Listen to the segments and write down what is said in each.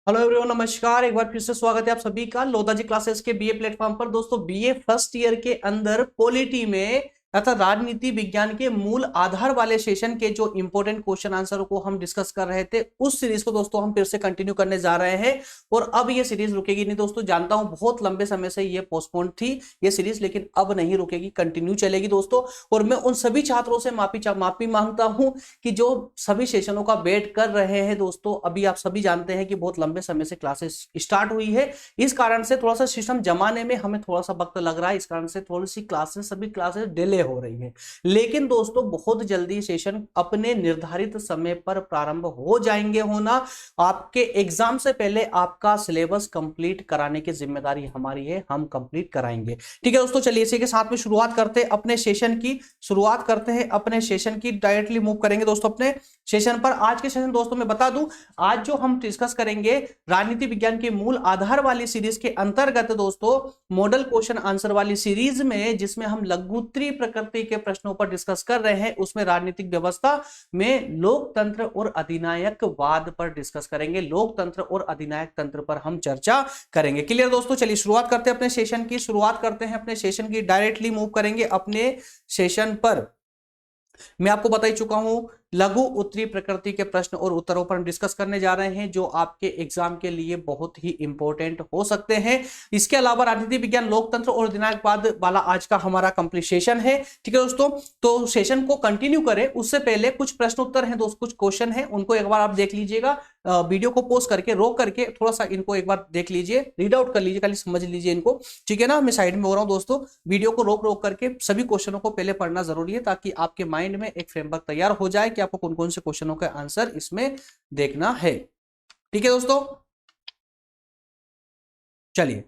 Hello everyone, नमस्कार। एक बार फिर से स्वागत है आप सभी का लोधा जी क्लासेस के बीए प्लेटफॉर्म पर। दोस्तों, बीए फर्स्ट ईयर के अंदर पॉलिटी में तथा राजनीति विज्ञान के मूल आधार वाले सेशन के जो इंपॉर्टेंट क्वेश्चन आंसर को हम डिस्कस कर रहे थे, उस सीरीज को दोस्तों हम फिर से कंटिन्यू करने जा रहे हैं। और अब ये सीरीज रुकेगी नहीं दोस्तों। जानता हूं बहुत लंबे समय से ये पोस्टपोन थी ये सीरीज, लेकिन अब नहीं रुकेगी, कंटिन्यू चलेगी दोस्तों। और मैं उन सभी छात्रों से माफी मांगता हूं कि जो सभी सेशनों का वेट कर रहे हैं दोस्तों। अभी आप सभी जानते हैं कि बहुत लंबे समय से क्लासेस स्टार्ट हुई है, इस कारण से थोड़ा सा सिस्टम जमाने में हमें थोड़ा सा वक्त लग रहा है। इस कारण से थोड़ी सी क्लासेस, सभी क्लासेस डिले हो रही है। लेकिन दोस्तों, बहुत जल्दी सेशन अपने निर्धारित समय पर प्रारंभ हो जाएंगे। होना आपके एग्जाम से पहले आपका सिलेबस कंप्लीट कराने की जिम्मेदारी हमारी है, हम कंप्लीट कराएंगे। ठीक है दोस्तों, चलिए इसी के साथ में शुरुआत करते हैं अपने सेशन की। डायरेक्टली मूव करेंगे दोस्तों अपने सेशन पर। आज के सेशन दोस्तों मैं बता दूं, आज जो हम डिस्कस करेंगे राजनीति विज्ञान के मूल आधार वाली सीरीज के अंतर्गत दोस्तों, मॉडल क्वेश्चन आंसर वाली सीरीज में, जिसमें हम लघुत्तरीय प्रकृति के प्रश्नों पर डिस्कस कर रहे हैं, उसमें राजनीतिक व्यवस्था में लोकतंत्र और अधिनायकवाद पर डिस्कस करेंगे। लोकतंत्र और अधिनायक तंत्र पर हम चर्चा करेंगे। क्लियर दोस्तों, चलिए शुरुआत करते हैं अपने सेशन की। डायरेक्टली मूव करेंगे अपने सेशन पर। मैं आपको बता ही चुका हूं, लघु उत्तरीय प्रकृति के प्रश्न और उत्तरों पर हम डिस्कस करने जा रहे हैं, जो आपके एग्जाम के लिए बहुत ही इंपॉर्टेंट हो सकते हैं। इसके अलावा राजनीति विज्ञान, लोकतंत्र और अधिनायकवाद वाला आज का हमारा कंप्लीट सेशन है। ठीक है दोस्तों, तो सेशन को कंटिन्यू करें उससे पहले कुछ प्रश्न उत्तर हैं दोस्तों, कुछ क्वेश्चन है, उनको एक बार आप देख लीजिएगा। वीडियो को पॉज करके, रोक करके थोड़ा सा इनको एक बार देख लीजिए, रीड आउट कर लीजिए, खाली समझ लीजिए इनको। ठीक है ना, मैं साइड में हो रहा हूं दोस्तों। वीडियो को रोक रोक करके सभी क्वेश्चनों को पहले पढ़ना जरूरी है, ताकि आपके माइंड में एक फ्रेमवर्क तैयार हो जाए कि आपको कौन कौन से क्वेश्चनों का आंसर इसमें देखना है। ठीक है दोस्तों, चलिए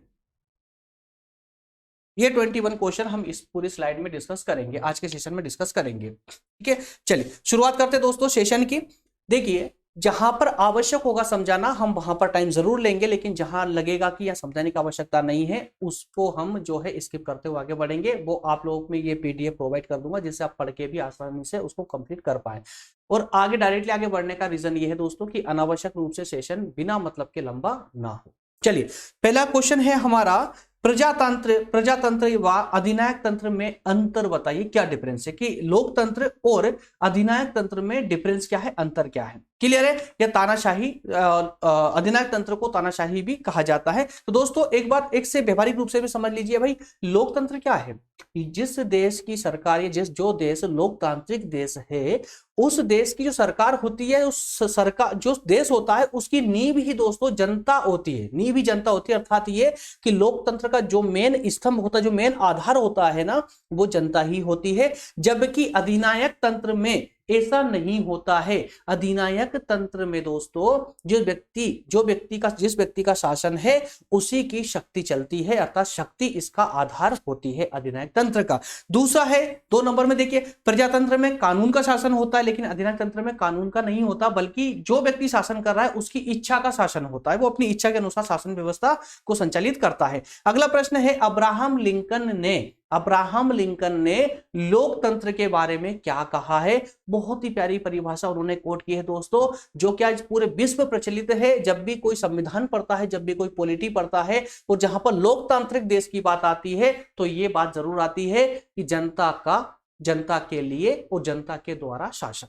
ये 21 क्वेश्चन हम इस पूरी स्लाइड में डिस्कस करेंगे, आज के सेशन में डिस्कस करेंगे। ठीक है, चलिए शुरुआत करते हैं दोस्तों सेशन की। देखिए, जहां पर आवश्यक होगा समझाना, हम वहां पर टाइम जरूर लेंगे, लेकिन जहां लगेगा कि यह समझाने की आवश्यकता नहीं है, उसको हम जो है स्किप करते हुए आगे बढ़ेंगे। वो आप लोगों में ये पीडीएफ प्रोवाइड कर दूंगा, जिससे आप पढ़ के भी आसानी से उसको कंप्लीट कर पाए। और डायरेक्टली आगे बढ़ने का रीजन ये है दोस्तों कि अनावश्यक रूप से सेशन बिना मतलब के लंबा ना हो। चलिए, पहला क्वेश्चन है हमारा, प्रजातंत्र व अधिनायक तंत्र में अंतर बताइए। क्या डिफरेंस है, कि लोकतंत्र और अधिनायक तंत्र में डिफरेंस क्या है, अंतर क्या है। क्लियर है, या तानाशाही, अधिनायक तंत्र को तानाशाही भी कहा जाता है। तो दोस्तों एक बात एक से व्यवहारिक रूप से भी समझ लीजिए भाई, लोकतंत्र क्या है। जिस देश की सरकार, या जो देश लोकतांत्रिक देश है, उस देश की जो सरकार होती है, उस सरकार जो देश होता है, उसकी नींव ही दोस्तों जनता होती है। नींव ही जनता होती है, अर्थात ये कि लोकतंत्र का जो मेन स्तंभ होता है, जो मेन आधार होता है ना, वो जनता ही होती है। जबकि अधिनायक तंत्र में ऐसा नहीं होता है। अधिनायक तंत्र में दोस्तों जिस व्यक्ति का शासन है, उसी की शक्ति चलती है, अर्थात शक्ति इसका आधार होती है अधिनायक तंत्र का। दूसरा है 2 नंबर में, देखिए, प्रजातंत्र में कानून का शासन होता है, लेकिन अधिनायक तंत्र में कानून का नहीं होता, बल्कि जो व्यक्ति शासन कर रहा है उसकी इच्छा का शासन होता है। वो अपनी इच्छा के अनुसार शासन व्यवस्था को संचालित करता है। अगला प्रश्न है, अब्राहम लिंकन ने लोकतंत्र के बारे में क्या कहा है। बहुत ही प्यारी परिभाषा उन्होंने कोट की है दोस्तों, जो कि आज पूरे विश्व प्रचलित है। जब भी कोई संविधान पढ़ता है, जब भी कोई पॉलिटी पढ़ता है, और जहां पर लोकतांत्रिक देश की बात आती है, तो ये बात जरूर आती है कि जनता के लिए और जनता के द्वारा शासन,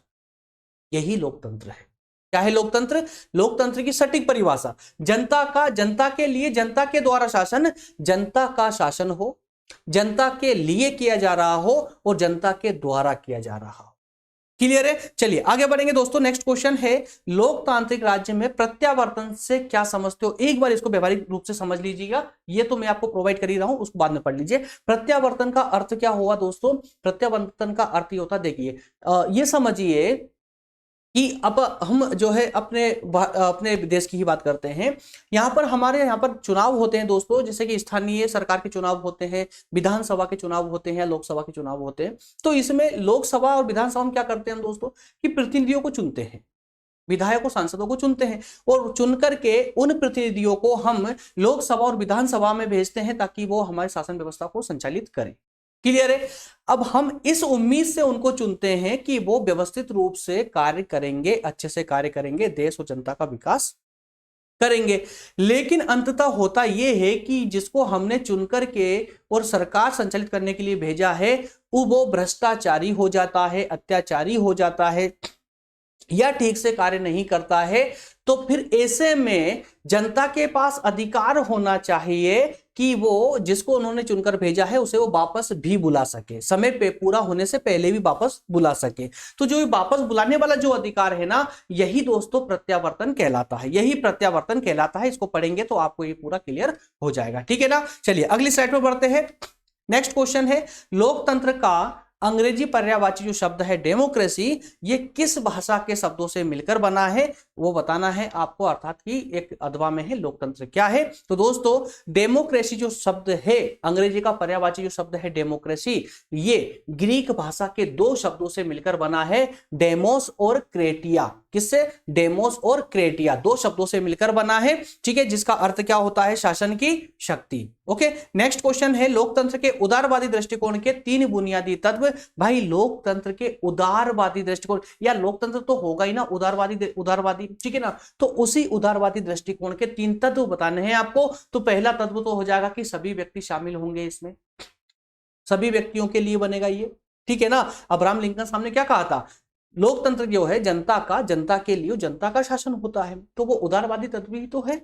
यही लोकतंत्र है। क्या है लोकतंत्र? लोकतंत्र की सटीक परिभाषा, जनता के लिए, जनता के द्वारा शासन, जनता का शासन हो, जनता के लिए किया जा रहा हो और जनता के द्वारा किया जा रहा हो। क्लियर है, चलिए आगे बढ़ेंगे दोस्तों। नेक्स्ट क्वेश्चन है, लोकतांत्रिक राज्य में प्रत्यावर्तन से क्या समझते हो। एक बार इसको व्यवहारिक रूप से समझ लीजिएगा, ये तो मैं आपको प्रोवाइड कर ही रहा हूं, उसको बाद में पढ़ लीजिए। प्रत्यावर्तन का अर्थ क्या हुआ दोस्तों? प्रत्यावर्तन का अर्थ ये होता, देखिए, ये समझिए कि अब हम जो है अपने देश की ही बात करते हैं। हमारे यहाँ पर चुनाव होते हैं दोस्तों, जैसे कि स्थानीय सरकार के चुनाव होते हैं, विधानसभा के चुनाव होते हैं, लोकसभा के चुनाव होते हैं। तो इसमें लोकसभा और विधानसभा में क्या करते हैं हम दोस्तों, कि प्रतिनिधियों को चुनते हैं, विधायकों सांसदों को चुनते हैं, और चुन करके उन प्रतिनिधियों को हम लोकसभा और विधानसभा में भेजते हैं, ताकि वो हमारे शासन व्यवस्था को संचालित करें। क्लियर है, अब हम इस उम्मीद से उनको चुनते हैं कि वो व्यवस्थित रूप से कार्य करेंगे, अच्छे से कार्य करेंगे, देश और जनता का विकास करेंगे। लेकिन अंततः होता यह है कि जिसको हमने चुन करके और सरकार संचालित करने के लिए भेजा है वो भ्रष्टाचारी हो जाता है, अत्याचारी हो जाता है या ठीक से कार्य नहीं करता है, तो फिर ऐसे में जनता के पास अधिकार होना चाहिए कि वो जिसको उन्होंने चुनकर भेजा है उसे वो वापस भी बुला सके, समय पे पूरा होने से पहले भी वापस बुला सके। तो जो वापस बुलाने वाला जो अधिकार है ना, यही दोस्तों प्रत्यावर्तन कहलाता है, यही प्रत्यावर्तन कहलाता है। इसको पढ़ेंगे तो आपको ये पूरा क्लियर हो जाएगा, ठीक है ना। चलिए अगली स्लाइड पर बढ़ते हैं। नेक्स्ट क्वेश्चन है, लोकतंत्र का अंग्रेजी पर्यायवाची जो शब्द है डेमोक्रेसी, ये किस भाषा के शब्दों से मिलकर बना है वो बताना है आपको, अर्थात कि एक अथवा में है लोकतंत्र क्या है। तो दोस्तों डेमोक्रेसी जो शब्द है, अंग्रेजी का पर्यायवाची जो शब्द है डेमोक्रेसी, ये ग्रीक भाषा के दो शब्दों से मिलकर बना है, डेमोस और क्रेटिया। किससे? डेमोस और क्रेटिया, दो शब्दों से मिलकर बना है, ठीक है, जिसका अर्थ क्या होता है? शासन की शक्ति। ओके, नेक्स्ट क्वेश्चन है, लोकतंत्र के उदारवादी दृष्टिकोण के तीन बुनियादी तत्व। भाई लोकतंत्र के उदारवादी दृष्टिकोण, या लोकतंत्र तो होगा ही ना उदारवादी, ठीक है ना, तो उसी उदारवादी दृष्टिकोण के तीन तत्व बताने हैं आपको। तो पहला तत्व तो हो जाएगा कि सभी व्यक्ति शामिल होंगे इसमें, सभी व्यक्तियों के लिए बनेगा ये, ठीक है ना। अब्राहम लिंकन साहब ने क्या कहा था? लोकतंत्र जो है जनता का, जनता के लिए, जनता का शासन होता है, तो वो उदारवादी तत्व ही तो है।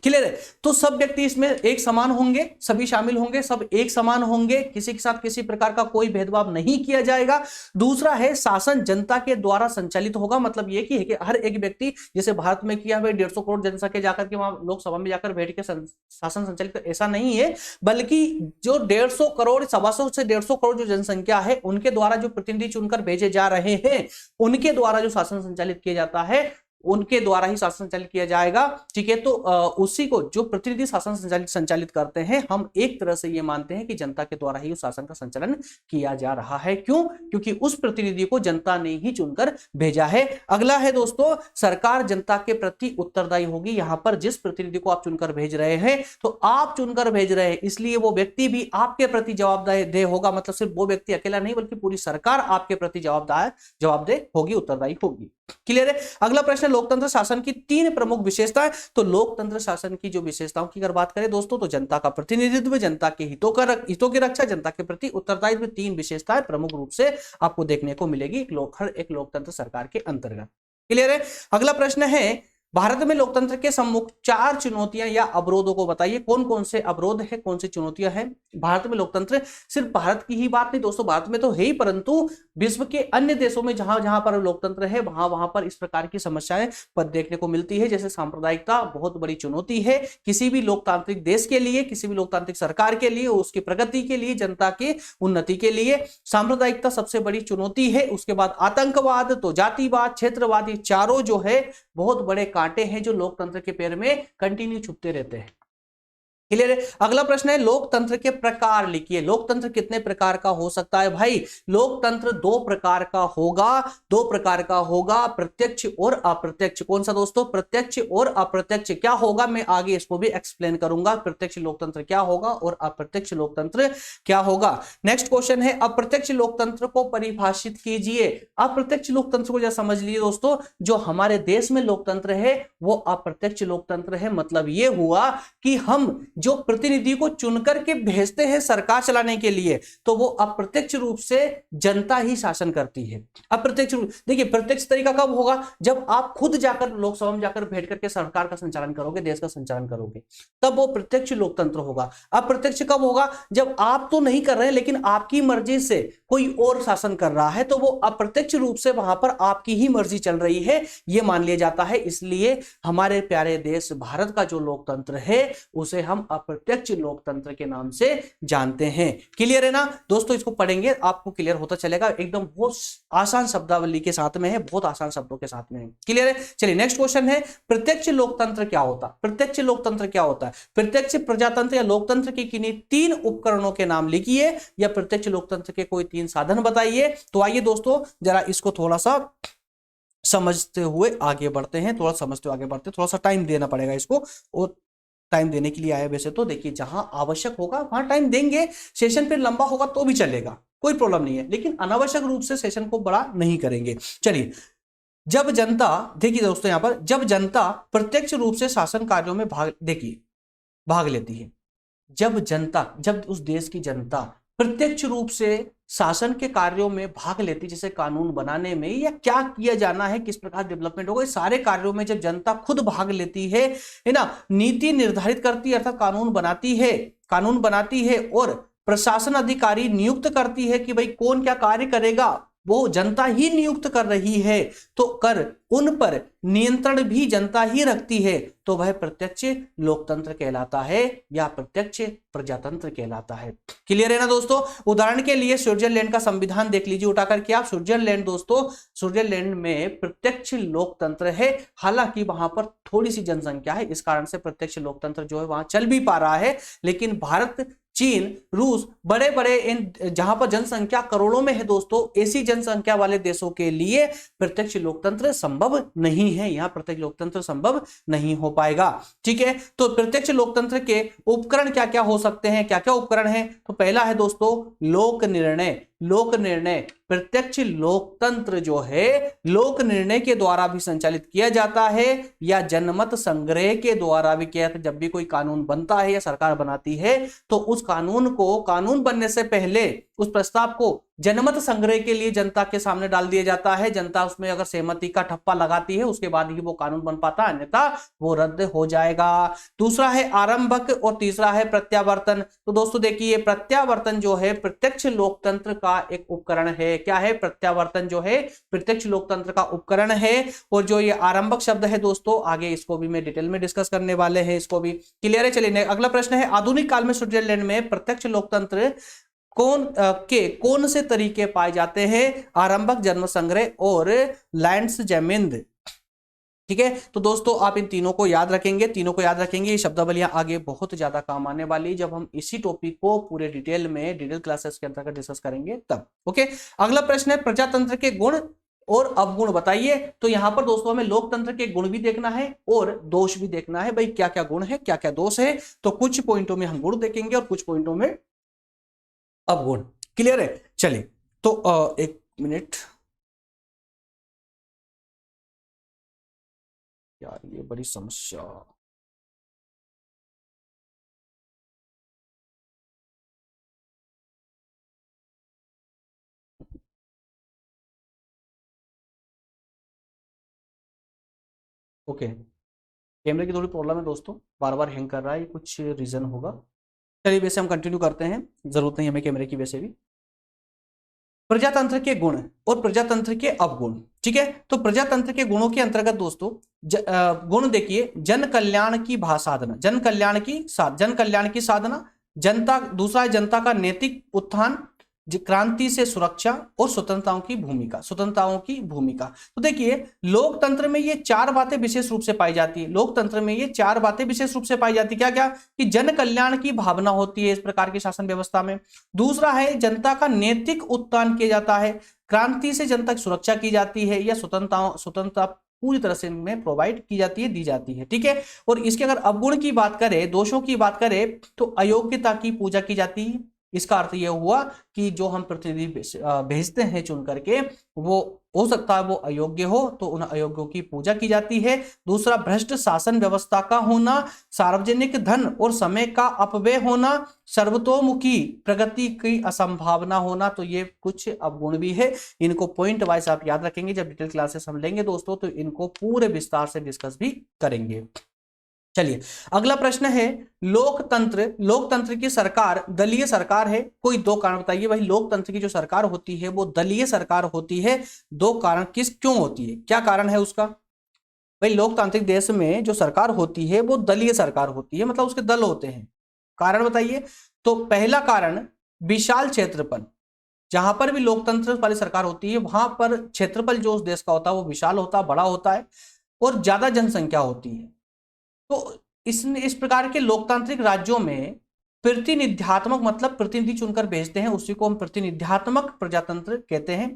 क्लियर है? तो सब व्यक्ति इसमें एक समान होंगे, सभी शामिल होंगे, सब एक समान होंगे, किसी के साथ किसी प्रकार का कोई भेदभाव नहीं किया जाएगा। दूसरा है शासन जनता के द्वारा संचालित होगा, मतलब ये कि हर एक व्यक्ति, जैसे भारत में किया हुआ 150 करोड़ जनसंख्या जाकर के वहां लोकसभा में जाकर बैठ के शासन संचालित, ऐसा नहीं है, बल्कि जो 150 करोड़, 125 से 150 करोड़ जो जनसंख्या है उनके द्वारा जो प्रतिनिधि चुनकर भेजे जा रहे हैं, उनके द्वारा जो शासन संचालित किया जाता है, उनके द्वारा ही शासन संचालित किया जाएगा, ठीक है। तो उसी को जो प्रतिनिधि शासन संचालित करते हैं, हम एक तरह से ये मानते हैं कि जनता के द्वारा ही उस शासन का संचालन किया जा रहा है। क्यों? क्योंकि उस प्रतिनिधि को जनता ने ही चुनकर भेजा है। अगला है दोस्तों, सरकार जनता के प्रति उत्तरदायी होगी। यहां पर जिस प्रतिनिधि को आप चुनकर भेज रहे हैं, तो आप चुनकर भेज रहे हैं, इसलिए वो व्यक्ति भी आपके प्रति जवाबदेह होगा। मतलब सिर्फ वो व्यक्ति अकेला नहीं, बल्कि पूरी सरकार आपके प्रति जवाबदेह होगी, उत्तरदायी होगी। क्लियर है? अगला प्रश्न, लोकतंत्र शासन की तीन प्रमुख विशेषताएं। तो लोकतंत्र शासन की जो विशेषताओं की अगर बात करें दोस्तों, तो जनता का प्रतिनिधित्व, जनता के हितों की रक्षा, जनता के प्रति उत्तरदायित्व, तीन विशेषताएं प्रमुख रूप से आपको देखने को मिलेगी हर एक लोकतंत्र सरकार के अंतर्गत। क्लियर है? अगला प्रश्न है, भारत में लोकतंत्र के सम्मुख चार चुनौतियां या अवरोधों को बताइए। कौन कौन से अवरोध है, कौन सी चुनौतियां हैं भारत में? लोकतंत्र सिर्फ भारत की ही बात नहीं दोस्तों, भारत में तो है ही, परंतु विश्व के अन्य देशों में जहां जहां पर लोकतंत्र है, वहां पर इस प्रकार की समस्याएं पर देखने को मिलती है। जैसे सांप्रदायिकता बहुत बड़ी चुनौती है किसी भी लोकतांत्रिक देश के लिए, किसी भी लोकतांत्रिक सरकार के लिए, उसकी प्रगति के लिए, जनता की उन्नति के लिए सांप्रदायिकता सबसे बड़ी चुनौती है। उसके बाद आतंकवाद, तो जातिवाद, क्षेत्रवाद, ये चारों जो है बहुत बड़े कांटे हैं जो लोकतंत्र के पैर में कंटिन्यू छुपते रहते हैं। क्लियर है? अगला प्रश्न है, लोकतंत्र के प्रकार लिखिए। लोकतंत्र कितने प्रकार का हो सकता है? भाई लोकतंत्र दो प्रकार का होगा, प्रत्यक्ष और अप्रत्यक्ष। कौन सा दोस्तों? प्रत्यक्ष और अप्रत्यक्ष। क्या होगा, मैं आगे इसको भी एक्सप्लेन करूंगा, प्रत्यक्ष लोकतंत्र क्या होगा और अप्रत्यक्ष लोकतंत्र क्या होगा। नेक्स्ट क्वेश्चन है, अप्रत्यक्ष लोकतंत्र को परिभाषित कीजिए। अप्रत्यक्ष लोकतंत्र को जरा समझ लीजिए दोस्तों, जो हमारे देश में लोकतंत्र है वो अप्रत्यक्ष लोकतंत्र है। मतलब ये हुआ कि हम जो प्रतिनिधि को चुनकर के भेजते हैं सरकार चलाने के लिए, तो वो अप्रत्यक्ष रूप से जनता ही शासन करती है। अप्रत्यक्ष रूप, देखिए प्रत्यक्ष तरीका कब होगा? जब आप खुद जाकर लोकसभा में जाकर बैठ करके सरकार का संचालन करोगे, देश का संचालन करोगे, तब वो प्रत्यक्ष लोकतंत्र होगा। अप्रत्यक्ष कब होगा? जब आप तो नहीं कर रहे हैं, लेकिन आपकी मर्जी से कोई और शासन कर रहा है, तो वो अप्रत्यक्ष रूप से वहां पर आपकी ही मर्जी चल रही है, ये मान लिया जाता है। इसलिए हमारे प्यारे देश भारत का जो लोकतंत्र है उसे हम अप्रत्यक्ष लोकतंत्र के नाम से जानते हैं। क्लियर है ना दोस्तों? इसको पढ़ेंगे आपको क्लियर होता चलेगा, एकदम बहुत आसान शब्दावली के साथ में है, बहुत आसान शब्दों के साथ में है। क्लियर है? चलिए नेक्स्ट क्वेश्चन है, प्रत्यक्ष लोकतंत्र क्या होता है? प्रत्यक्ष लोकतंत्र क्या होता है? प्रत्यक्ष प्रजातंत्र या लोकतंत्र के किन्हीं तीन उपकरणों के नाम लिखिए, या प्रत्यक्ष लोकतंत्र के कोई तीन साधन बताइए। तो आइए दोस्तों जरा इसको थोड़ा सा समझते हुए आगे बढ़ते हैं, थोड़ा सा टाइम देना पड़ेगा इसको, और टाइम देने के लिए आया। वैसे तो देखिए जहां आवश्यक होगा वहां टाइम देंगे, सेशन फिर लंबा होगा तो भी चलेगा, कोई प्रॉब्लम नहीं है, लेकिन अनावश्यक रूप से सेशन को बड़ा नहीं करेंगे। चलिए जब जनता, देखिए दोस्तों यहां पर, जब जनता प्रत्यक्ष रूप से शासन कार्यों में भाग लेती है, जब जनता, जब उस देश की जनता प्रत्यक्ष रूप से शासन के कार्यों में भाग लेती, जैसे कानून बनाने में या क्या किया जाना है, किस प्रकार डेवलपमेंट होगा, इस सारे कार्यों में जब जनता खुद भाग लेती है ना, नीति निर्धारित करती है अर्थात कानून बनाती है और प्रशासन अधिकारी नियुक्त करती है कि भाई कौन क्या कार्य करेगा, वो जनता ही नियुक्त कर रही है, तो कर उन पर नियंत्रण भी जनता ही रखती है, तो वह प्रत्यक्ष लोकतंत्र कहलाता है या प्रत्यक्ष प्रजातंत्र कहलाता है। क्लियर है ना दोस्तों। उदाहरण के लिए स्विट्जरलैंड का संविधान देख लीजिए उठा करके आप। स्विट्जरलैंड दोस्तों, स्विट्जरलैंड में प्रत्यक्ष लोकतंत्र है, हालांकि वहां पर थोड़ी सी जनसंख्या है, इस कारण से प्रत्यक्ष लोकतंत्र जो है वहां चल भी पा रहा है, लेकिन भारत, चीन, रूस, बड़े बड़े इन जहां पर जनसंख्या करोड़ों में है दोस्तों, ऐसी जनसंख्या वाले देशों के लिए प्रत्यक्ष लोकतंत्र संभव नहीं है, यहां प्रत्यक्ष लोकतंत्र संभव नहीं हो पाएगा। ठीक है, तो प्रत्यक्ष लोकतंत्र के उपकरण क्या क्या हो सकते हैं, क्या क्या उपकरण हैं, तो पहला है दोस्तों लोक निर्णय। लोक निर्णय, प्रत्यक्ष लोकतंत्र जो है लोक निर्णय के द्वारा भी संचालित किया जाता है या जनमत संग्रह के द्वारा भी किया जाता है। जब भी कोई कानून बनता है या सरकार बनाती है तो उस कानून बनने से पहले उस प्रस्ताव को जनमत संग्रह के लिए जनता के सामने डाल दिया जाता है। जनता उसमें अगर सहमति का ठप्पा लगाती है उसके बाद ही वो कानून बन पाता, अन्यथा वो रद्द हो जाएगा। दूसरा है आरंभक और तीसरा है प्रत्यावर्तन। तो दोस्तों देखिए, प्रत्यावर्तन जो है प्रत्यक्ष लोकतंत्र का एक उपकरण है। क्या है? प्रत्यावर्तन जो है प्रत्यक्ष लोकतंत्र का उपकरण है। और जो ये आरंभक शब्द है दोस्तों, आगे इसको भी मैं डिटेल में डिस्कस करने वाले हैं, इसको भी क्लियर है। चलिए अगला प्रश्न है, आधुनिक काल में स्विट्जरलैंड में प्रत्यक्ष लोकतंत्र कौन से तरीके पाए जाते हैं? आरंभक, जन्म संग्रह और लैंड्सजैमेंट। ठीक है, तो दोस्तों आप इन तीनों को याद रखेंगे। ये शब्दावलियां आगे बहुत ज्यादा काम आने वाली, जब हम इसी टॉपिक को पूरे डिटेल क्लासेस के अंतर्गत डिस्कस करेंगे तब। ओके, अगला प्रश्न है प्रजातंत्र के गुण और अवगुण बताइए। तो यहां पर दोस्तों हमें लोकतंत्र के गुण भी देखना है और दोष भी देखना है, भाई क्या क्या गुण है क्या क्या दोष है। तो कुछ पॉइंटों में हम गुण देखेंगे और कुछ पॉइंटों में अवगुण। क्लियर है? चलिए, तो एक मिनट यार, ये बड़ी समस्या। ओके, कैमरे की थोड़ी प्रॉब्लम है दोस्तों, बार बार हैंग कर रहा है, ये कुछ रीजन होगा। चलिए वैसे हम कंटिन्यू करते हैं, जरूरत नहीं हमें कैमरे की वैसे भी। प्रजातंत्र के गुण और प्रजातंत्र के अवगुण। ठीक है, तो प्रजातंत्र के गुणों के अंतर्गत दोस्तों गुण देखिए, जन कल्याण की साधना, जन कल्याण की साधना, जनता, दूसरा है जनता का नैतिक उत्थान, क्रांति से सुरक्षा और स्वतंत्रताओं की भूमिका। तो देखिए, लोकतंत्र में ये चार बातें विशेष रूप से पाई जाती है। क्या क्या? कि जन कल्याण की भावना होती है इस प्रकार की शासन व्यवस्था में। दूसरा है जनता का नैतिक उत्थान किया जाता है, क्रांति से जनता की सुरक्षा की जाती है या स्वतंत्रता पूरी तरह से में प्रोवाइड की जाती है, दी जाती है। ठीक है, और इसके अगर अवगुण की बात करें, दोषों की बात करें, तो अयोग्यता की पूजा की जाती है। इसका अर्थ यह हुआ कि जो हम प्रतिनिधि भेजते हैं चुन करके, वो हो सकता है वो अयोग्य हो, तो उन अयोग्यों की पूजा की जाती है। दूसरा, भ्रष्ट शासन व्यवस्था का होना, सार्वजनिक धन और समय का अपव्यय होना, सर्वतोमुखी प्रगति की असंभावना होना। तो ये कुछ अवगुण भी है, इनको पॉइंट वाइज आप याद रखेंगे। जब डिटेल क्लासेस हम लेंगे दोस्तों तो इनको पूरे विस्तार से डिस्कस भी करेंगे। चलिए अगला प्रश्न है, लोकतंत्र की सरकार दलीय सरकार है, कोई दो कारण बताइए। भाई लोकतंत्र की जो सरकार होती है वो दलीय सरकार होती है, दो कारण क्यों होती है, क्या कारण है उसका? भाई लोकतांत्रिक देश में जो सरकार होती है वो दलीय सरकार होती है, मतलब उसके दल होते हैं। कारण बताइए। तो पहला कारण, विशाल क्षेत्रफल। जहां पर भी लोकतंत्र वाली सरकार होती है वहां पर क्षेत्रफल जो उस देश का होता है वो विशाल होता है, बड़ा होता है और ज्यादा जनसंख्या होती है। तो इस प्रकार के लोकतांत्रिक राज्यों में प्रतिनिध्यात्मक, मतलब प्रतिनिधि चुनकर भेजते हैं, उसी को हम प्रतिनिध्यात्मक प्रजातंत्र कहते हैं।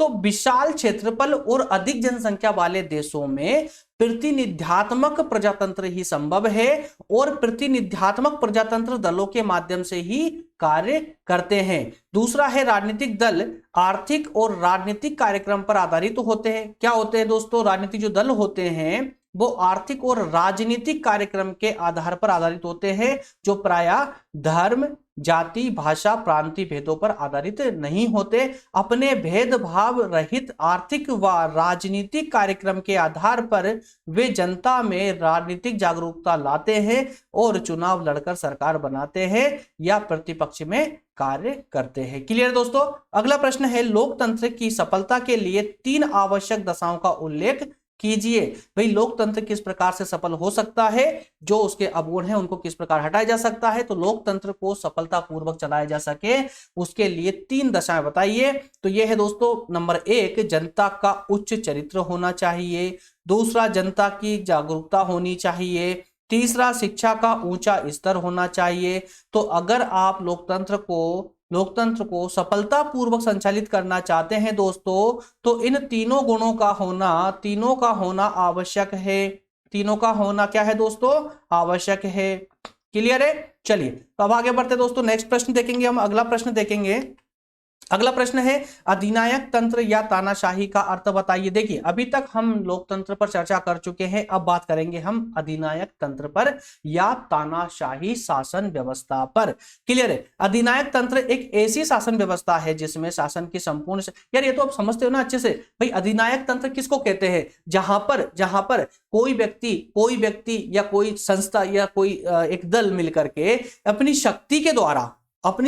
तो विशाल क्षेत्रफल और अधिक जनसंख्या वाले देशों में प्रतिनिध्यात्मक प्रजातंत्र ही संभव है और प्रतिनिध्यात्मक प्रजातंत्र दलों के माध्यम से ही कार्य करते हैं। दूसरा है राजनीतिक दल आर्थिक और राजनीतिक कार्यक्रम पर आधारित होते हैं। क्या होते हैं दोस्तों? राजनीतिक जो दल होते हैं वो आर्थिक और राजनीतिक कार्यक्रम के आधार पर आधारित होते हैं, जो प्रायः धर्म, जाति, भाषा, प्रांतीय भेदों पर आधारित नहीं होते। अपने भेदभाव रहित आर्थिक व राजनीतिक कार्यक्रम के आधार पर वे जनता में राजनीतिक जागरूकता लाते हैं और चुनाव लड़कर सरकार बनाते हैं या प्रतिपक्ष में कार्य करते हैं। क्लियर दोस्तों? अगला प्रश्न है, लोकतंत्र की सफलता के लिए 3 आवश्यक दशाओं का उल्लेख कीजिए। भाई लोकतंत्र किस प्रकार से सफल हो सकता है, जो उसके अवगुण हैं उनको किस प्रकार हटाया जा सकता है, तो लोकतंत्र को सफलतापूर्वक चलाया जा सके उसके लिए 3 दशाएं बताइए। तो यह है दोस्तों, नंबर 1 जनता का उच्च चरित्र होना चाहिए, दूसरा जनता की जागरूकता होनी चाहिए, तीसरा शिक्षा का ऊंचा स्तर होना चाहिए। तो अगर आप लोकतंत्र को सफलतापूर्वक संचालित करना चाहते हैं दोस्तों, तो इन तीनों गुणों का होना आवश्यक है। तीनों का होना क्या है दोस्तों? आवश्यक है। क्लियर है? चलिए तो अब आगे बढ़ते दोस्तों, नेक्स्ट प्रश्न देखेंगे हम। अगला प्रश्न देखेंगे। अगला प्रश्न है, अधिनायक तंत्र या तानाशाही का अर्थ बताइए। देखिए अभी तक हम लोकतंत्र पर चर्चा कर चुके हैं, अब बात करेंगे हम अधिनायक तंत्र पर या तानाशाही शासन व्यवस्था पर। क्लियर है? अधिनायक तंत्र एक ऐसी शासन व्यवस्था है जिसमें शासन की संपूर्ण, यार ये तो आप समझते हो ना अच्छे से। भाई अधिनायक तंत्र किसको कहते हैं? जहां पर कोई व्यक्ति या कोई संस्था या कोई एक दल मिलकर के अपनी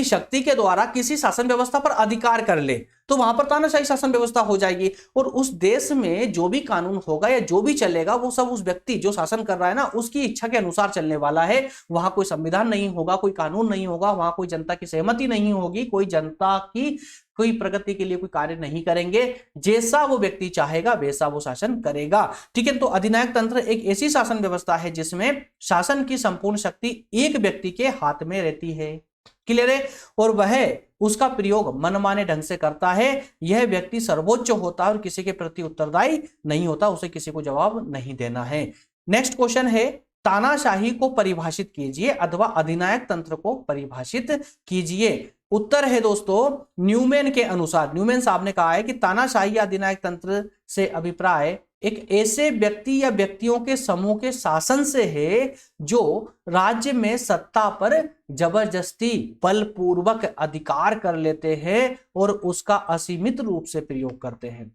शक्ति के द्वारा किसी शासन व्यवस्था पर अधिकार कर ले, तो वहां पर तानाशाही शासन व्यवस्था हो जाएगी। और उस देश में जो भी कानून होगा या जो भी चलेगा वो सब उस व्यक्ति जो शासन कर रहा है ना उसकी इच्छा के अनुसार चलने वाला है। वहां कोई संविधान नहीं होगा, कोई कानून नहीं होगा, वहां कोई जनता की सहमति नहीं होगी, कोई जनता की कोई प्रगति के लिए कोई कार्य नहीं करेंगे। जैसा वो व्यक्ति चाहेगा वैसा वो शासन करेगा। ठीक है? तो अधिनायक तंत्र एक ऐसी शासन व्यवस्था है जिसमें शासन की संपूर्ण शक्ति एक व्यक्ति के हाथ में रहती है। क्लियर है? और वह उसका प्रयोग मनमाने ढंग से करता है। यह व्यक्ति सर्वोच्च होता है और किसी के प्रति उत्तरदायी नहीं होता, उसे किसी को जवाब नहीं देना है। नेक्स्ट क्वेश्चन है, तानाशाही को परिभाषित कीजिए अथवा अधिनायक तंत्र को परिभाषित कीजिए। उत्तर है दोस्तों न्यूमैन के अनुसार, न्यूमैन साहब ने कहा है कि तानाशाही या अधिनायक तंत्र से अभिप्राय एक ऐसे व्यक्ति या व्यक्तियों के समूह के शासन से है जो राज्य में सत्ता पर जबरदस्ती बलपूर्वक अधिकार कर लेते हैं और उसका असीमित रूप से प्रयोग करते हैं।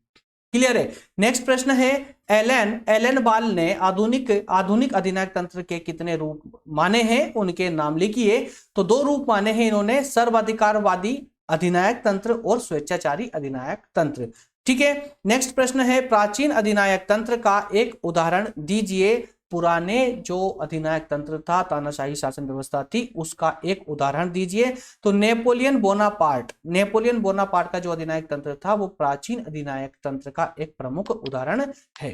क्लियर है? नेक्स्ट प्रश्न है, एलन बाल ने आधुनिक अधिनायक तंत्र के कितने रूप माने हैं, उनके नाम लिखिए। तो 2 रूप माने हैं इन्होंने, सर्वाधिकारवादी अधिनायक तंत्र और स्वेच्छाचारी अधिनायक तंत्र। ठीक है? नेक्स्ट प्रश्न है, प्राचीन अधिनायक तंत्र का एक उदाहरण दीजिए। पुराने जो अधिनायक तंत्र था, तानाशाही शासन व्यवस्था थी, उसका एक उदाहरण दीजिए। तो नेपोलियन बोनापार्ट का जो अधिनायक तंत्र था वो प्राचीन अधिनायक तंत्र का एक प्रमुख उदाहरण है।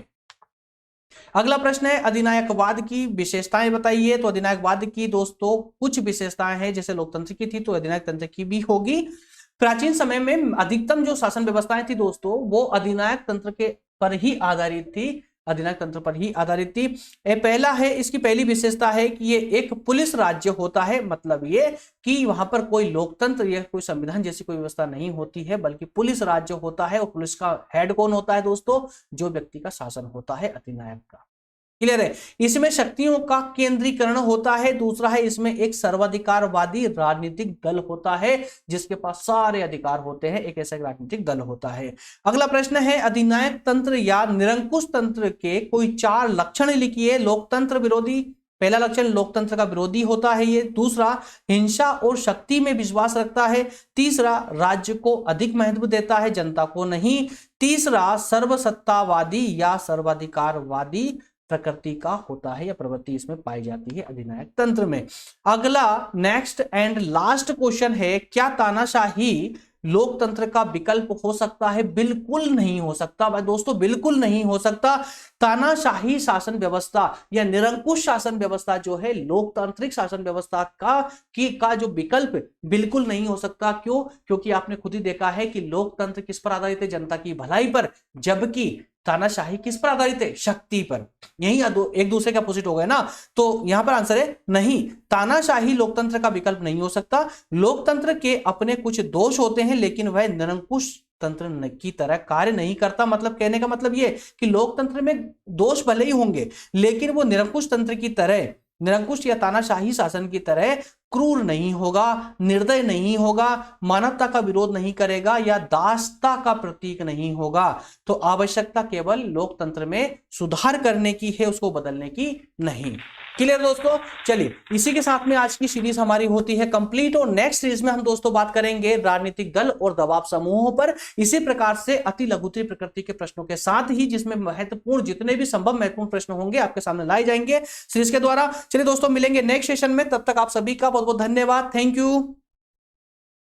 अगला प्रश्न है, अधिनायकवाद की विशेषताएं बताइए। तो अधिनायकवाद की दोस्तों कुछ विशेषताएं हैं, जैसे लोकतंत्र की थी तो अधिनायक तंत्र की भी होगी। प्राचीन समय में अधिकतम जो शासन व्यवस्थाएं थी दोस्तों वो अधिनायक तंत्र पर ही आधारित थी। पहला है, इसकी पहली विशेषता है कि ये एक पुलिस राज्य होता है। मतलब ये कि वहां पर कोई लोकतंत्र या कोई संविधान जैसी कोई व्यवस्था नहीं होती है, बल्कि पुलिस राज्य होता है। और पुलिस का हेड कौन होता है दोस्तों? जो व्यक्ति का शासन होता है, अधिनायक का। क्लियर है? इसमें शक्तियों का केंद्रीकरण होता है। दूसरा है, इसमें एक सर्वाधिकारवादी राजनीतिक दल होता है जिसके पास सारे अधिकार होते हैं, एक ऐसा राजनीतिक दल होता है। अगला प्रश्न है, अधिनायक तंत्र या निरंकुश तंत्र के कोई 4 लक्षण लिखिए। लोकतंत्र विरोधी, पहला लक्षण लोकतंत्र का विरोधी होता है ये। दूसरा, हिंसा और शक्ति में विश्वास रखता है। तीसरा, राज्य को अधिक महत्व देता है, जनता को नहीं। तीसरा, सर्वसत्तावादी या सर्वाधिकारवादी प्रकृति का होता है या प्रवृत्ति इसमें पाई जाती है अधिनायक तंत्र में। अगला नेक्स्ट एंड लास्ट क्वेश्चन है, क्या तानाशाही लोकतंत्र का विकल्प हो सकता है? बिल्कुल नहीं हो सकता भाई दोस्तों, बिल्कुल नहीं हो सकता। तानाशाही शासन व्यवस्था या निरंकुश शासन व्यवस्था जो है लोकतांत्रिक शासन व्यवस्था का जो विकल्प बिल्कुल नहीं हो सकता। क्यों? क्योंकि आपने खुद ही देखा है कि लोकतंत्र किस पर आधारित है? जनता की भलाई पर, जबकि तानाशाही किस पर आधारित है? शक्ति पर। यही एक दूसरे के अपोजिट हो गए ना, तो यहां पर आंसर है नहीं, तानाशाही लोकतंत्र का विकल्प नहीं हो सकता। लोकतंत्र के अपने कुछ दोष होते हैं, लेकिन वह निरंकुश तंत्र की तरह कार्य नहीं करता। मतलब कहने का मतलब यह कि लोकतंत्र में दोष भले ही होंगे, लेकिन वो निरंकुश तंत्र की तरह, निरंकुश या तानाशाही शासन की तरह क्रूर नहीं होगा, निर्दय नहीं होगा, मानवता का विरोध नहीं करेगा या दासता का प्रतीक नहीं होगा। तो आवश्यकता केवल लोकतंत्र में सुधार करने की है, उसको बदलने की नहीं। क्लियर दोस्तों? चलिए, इसी के साथ में आज की सीरीज हमारी होती है कंप्लीट, और नेक्स्ट सीरीज में हम दोस्तों बात करेंगे राजनीतिक दल और दबाव समूहों पर, इसी प्रकार से अति लघुत्तरीय प्रकृति के प्रश्नों के साथ ही, जिसमें महत्वपूर्ण जितने भी संभव महत्वपूर्ण प्रश्न होंगे आपके सामने लाए जाएंगे सीरीज के द्वारा। चलिए दोस्तों, मिलेंगे नेक्स्ट सेशन में, तब तक आप सभी का बहुत बहुत धन्यवाद। Thank you.